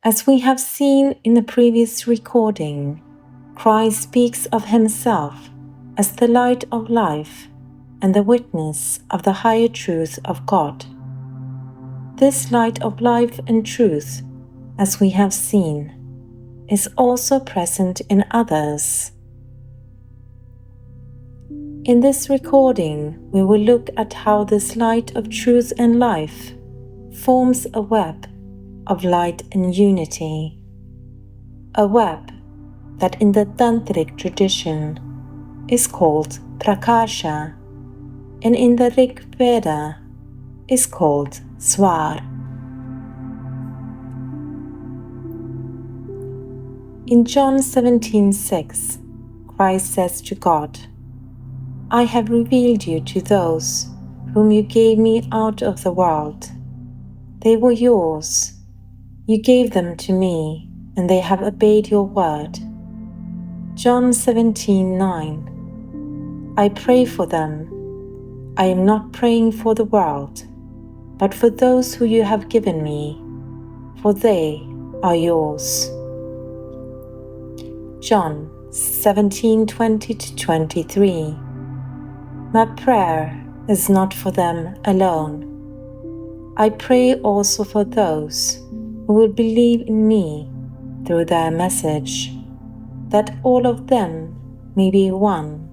As we have seen in the previous recording, Christ speaks of himself as the light of life and the witness of the higher truth of God. This light of life and truth, as we have seen, is also present in others. In this recording, we will look at how this light of truth and life forms a web of light and unity, a web that in the Tantric tradition is called Prakasha, and in the Rig Veda is called Swar. In John 17:6, Christ says to God, "I have revealed you to those whom you gave me out of the world. They were yours. You gave them to me, and they have obeyed your word." John 17:9. I pray for them. I am not praying for the world, but for those who you have given me, for they are yours. John 17:20-23. My prayer is not for them alone. I pray also for those who will believe in me through their message, that all of them may be one.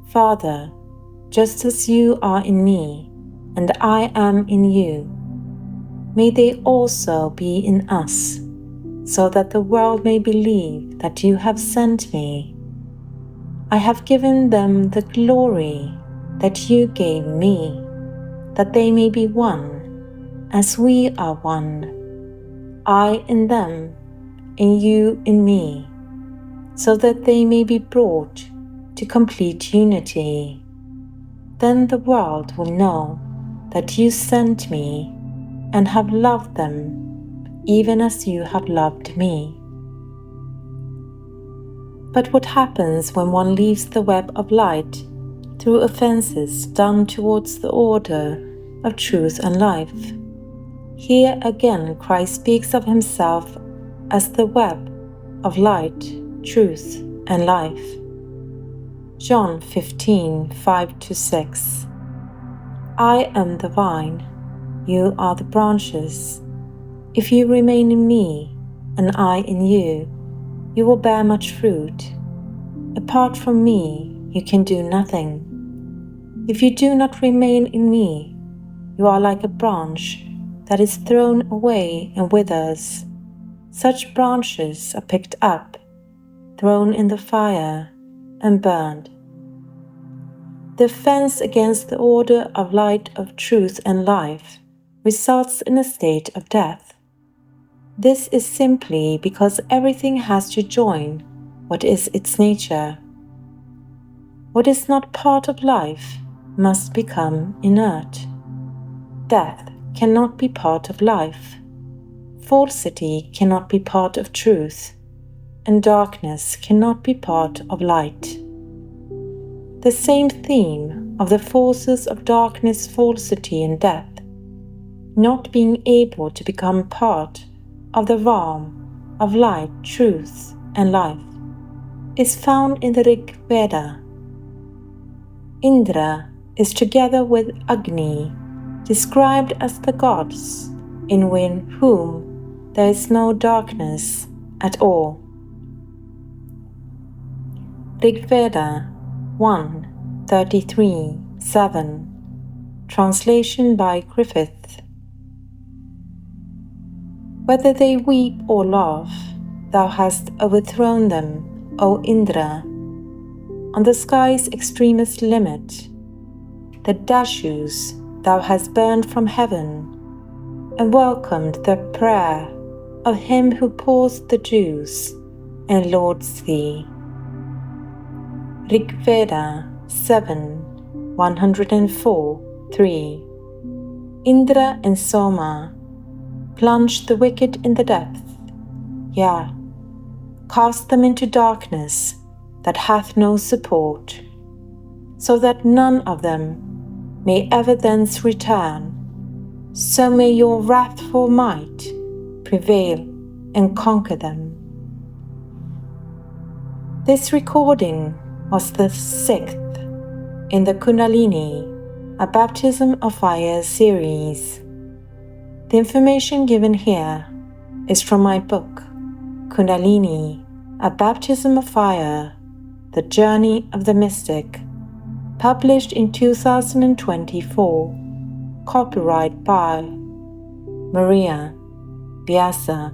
Father, just as you are in me and I am in you, may they also be in us, so that the world may believe that you have sent me. I have given them the glory that you gave me, that they may be one, as we are one, I in them, and you in me, so that they may be brought to complete unity. Then the world will know that you sent me and have loved them, even as you have loved me. But what happens when one leaves the web of light through offenses done towards the order of truth and life? Here again Christ speaks of himself as the web of light, truth, and life. John 15:5-6. I am the vine, you are the branches. If you remain in me, and I in you, you will bear much fruit. Apart from me, you can do nothing. If you do not remain in me, you are like a branch that is thrown away and withers. Such branches are picked up, thrown in the fire, and burned. The offense against the order of light of truth and life results in a state of death. This is simply because everything has to join what is its nature. What is not part of life must become inert. Death cannot be part of life. Falsity cannot be part of truth, and darkness cannot be part of light. The same theme of the forces of darkness, falsity, and death, not being able to become part of the realm of light, truth, and life, is found in the Rig Veda. Indra is together with Agni described as the gods in whom there is no darkness at all. Rigveda 1:33-7. Translation by Griffith. Whether they weep or laugh, thou hast overthrown them, O Indra, on the sky's extremest limit. The Dasyus thou hast burned from heaven, and welcomed the prayer of him who pours the dews and lords thee. Rigveda 7:104-3. Indra and Soma plunged the wicked in the depth, yea, cast them into darkness that hath no support, so that none of them may ever thence return. So may your wrathful might prevail and conquer them. This recording was the 6th in the Kundalini, a Baptism of Fire series. The information given here is from my book, Kundalini, a Baptism of Fire, The Journey of the Mystic, published in 2024, copyright by Maria Vyasa.